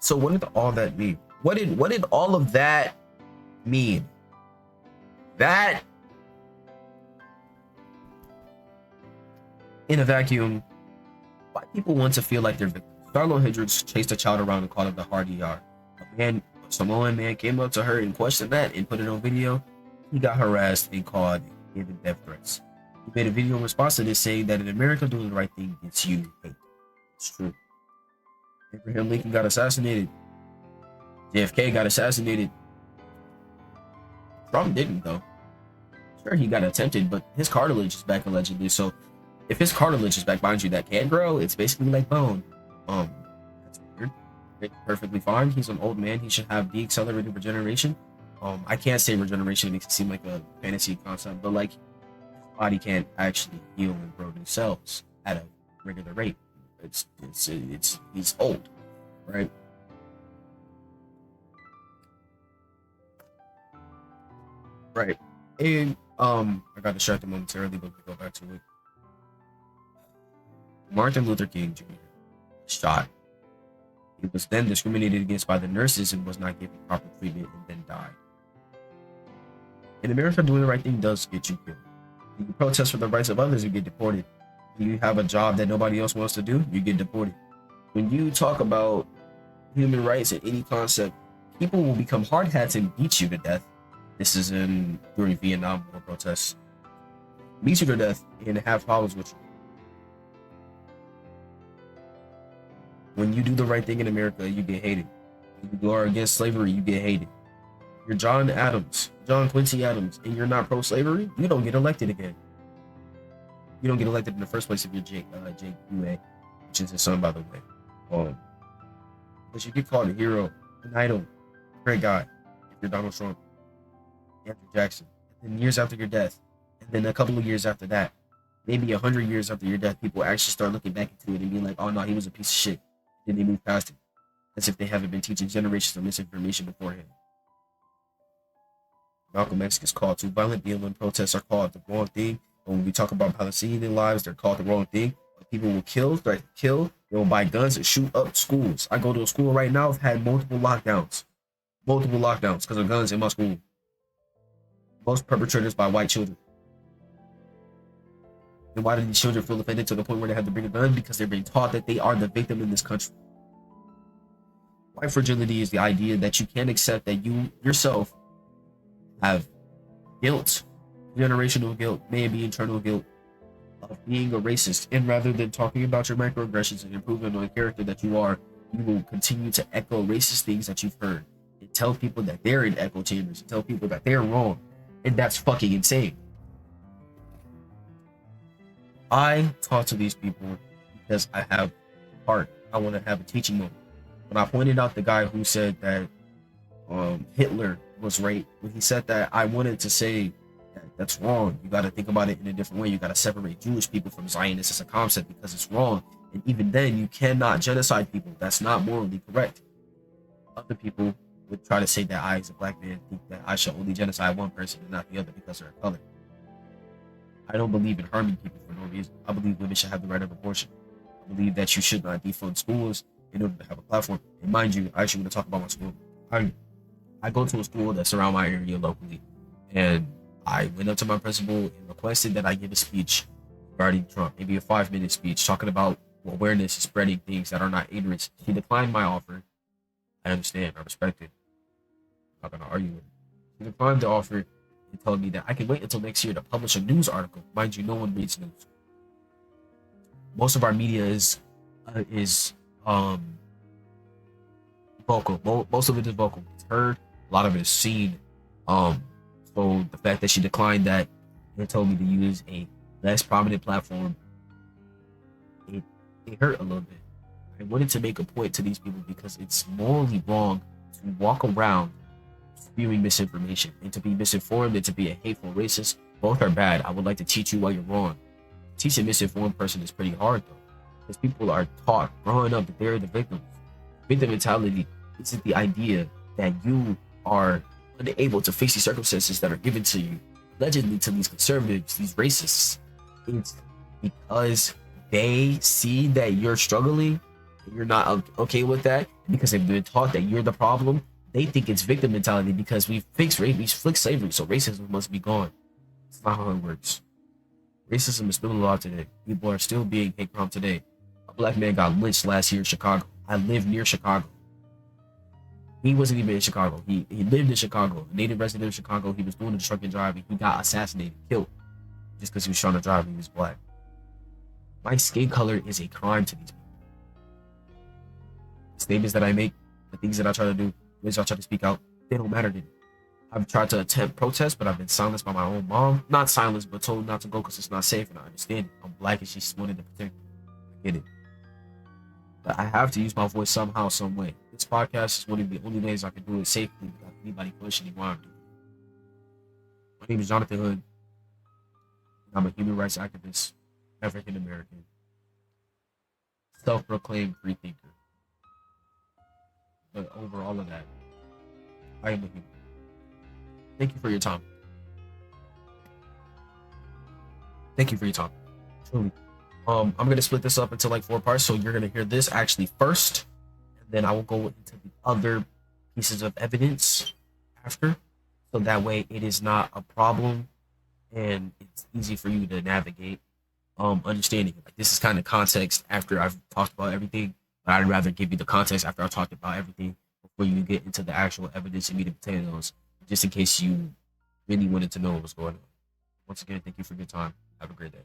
So what did all that mean? What did all of that mean? That in a vacuum, white people want to feel like they're victims. Darlo Hendricks chased a child around and called him the hard ER. A Samoan man came up to her and questioned that and put it on video. He got harassed and called and given death threats. He made a video in response to this saying that in America, doing the right thing gets you hate. It's true. Abraham Lincoln got assassinated. JFK got assassinated. Trump didn't, though. Sure, he got attempted, but his cartilage is back allegedly. So if his cartilage is back, mind you, that can grow. It's basically like bone. That's weird. It's perfectly fine. He's an old man. He should have deaccelerated regeneration. I can't say regeneration makes it seem like a fantasy concept, but like his body can't actually heal and grow new cells at a regular rate. He's old, right? Right. And I got distracted momentarily, but we'll go back to it. Martin Luther King Jr. shot. He was then discriminated against by the nurses and was not given proper treatment and then died. In America, doing the right thing does get you killed. You protest for the rights of others, you get deported. You have a job that nobody else wants to do, you get deported. When you talk about human rights in any concept, people will become hard hats and beat you to death. This is during Vietnam War protests. Beat you to death and have problems with you. When you do the right thing in America, you get hated. When you are against slavery, you get hated. You're John Quincy Adams, and you're not pro-slavery, you don't get elected again. You don't get elected in the first place if you're Jake Uwe, which is his son, by the way. But you get called a hero, an idol, a great guy, if you're Donald Trump, Andrew Jackson. And then years after your death, and then a couple of years after that, maybe 100 years after your death, people actually start looking back into it and being like, oh no, he was a piece of shit. Then they move past it, as if they haven't been teaching generations of misinformation beforehand. Malcolm X gets called to violent BLM protests are called the wrong thing. But when we talk about Palestinian lives, they're called the wrong thing. People will kill, threaten to kill. They will buy guns and shoot up schools. I go to a school right now. I've had multiple lockdowns because of guns in my school. Most perpetrators by white children. And why do these children feel offended to the point where they have to bring a gun? Because they're being taught that they are the victim in this country. White fragility is the idea that you can't accept that you yourself have guilt, generational guilt, maybe internal guilt of being a racist. And rather than talking about your microaggressions and improving on the character that you are, you will continue to echo racist things that you've heard and tell people that they're in echo chambers and tell people that they're wrong. And that's fucking insane. I talk to these people because I have heart. I want to have a teaching moment. When I pointed out the guy who said that Hitler was right, when he said that, I wanted to say that that's wrong. You got to think about it in a different way. You got to separate Jewish people from Zionists as a concept because it's wrong. And even then, you cannot genocide people. That's not morally correct. Other people would try to say that I, as a black man, think that I should only genocide one person and not the other because they're a color. I don't believe in harming people for no reason. I believe women should have the right of abortion. I believe that you should not defund schools in order to have a platform. And mind you, I actually want to talk about my school. I go to a school that's around my area locally, and I went up to my principal and requested that I give a speech regarding Trump, maybe a 5-minute speech talking about awareness and spreading things that are not ignorance. She declined my offer. I understand. I respect it. I'm not going to argue with it. She declined the offer and told me that I can wait until next year to publish a news article. Mind you, no one reads news. Most of our media is vocal. Most of it is vocal. It's heard. A lot of it is seen. So the fact that she declined that and told me to use a less prominent platform, it hurt a little bit. I wanted to make a point to these people because it's morally wrong to walk around spewing misinformation, and to be misinformed and to be a hateful racist. Both are bad. I would like to teach you while you're wrong. Teach a misinformed person is pretty hard though, because people are taught growing up that they're the victims. Victim mentality isn't the idea that you are unable to face these circumstances that are given to you, allegedly to these conservatives, these racists. It's because they see that you're struggling and you're not okay with that because they've been taught that you're the problem, they think it's victim mentality because we fixed race, we fixed slavery, so racism must be gone. It's not how it works. Racism is still alive today. People are still being hate crime today. A black man got lynched last year in Chicago. I live near Chicago. He wasn't even in Chicago. He lived in Chicago, a native resident of Chicago. He was doing a truck and driving. He got assassinated, killed, just because he was trying to drive and he was black. My skin color is a crime to these people. The statements that I make, the things that I try to do, the ways I try to speak out, they don't matter to me. I've tried to attempt protest, but I've been silenced by my own mom. Not silenced, but told not to go because it's not safe, and I understand it. I'm black and she's wanted to protect me. I get it. But I have to use my voice somehow, some way. This podcast is one of the only ways I can do it safely without anybody questioning why I'm doing it. My name is Jonathan Hood. I'm a human rights activist, African American, self-proclaimed free thinker. But over all of that, I am a human. Thank you for your time. Thank you for your time. Truly. I'm gonna split this up into like 4 parts, so you're gonna hear this actually first, and then I will go into the other pieces of evidence after, so that way it is not a problem and it's easy for you to navigate. Understanding like this is kind of context after I've talked about everything, but I'd rather give you the context after I've talked about everything before you get into the actual evidence and meat and potatoes, just in case you really wanted to know what was going on. Once again, thank you for your time. Have a great day.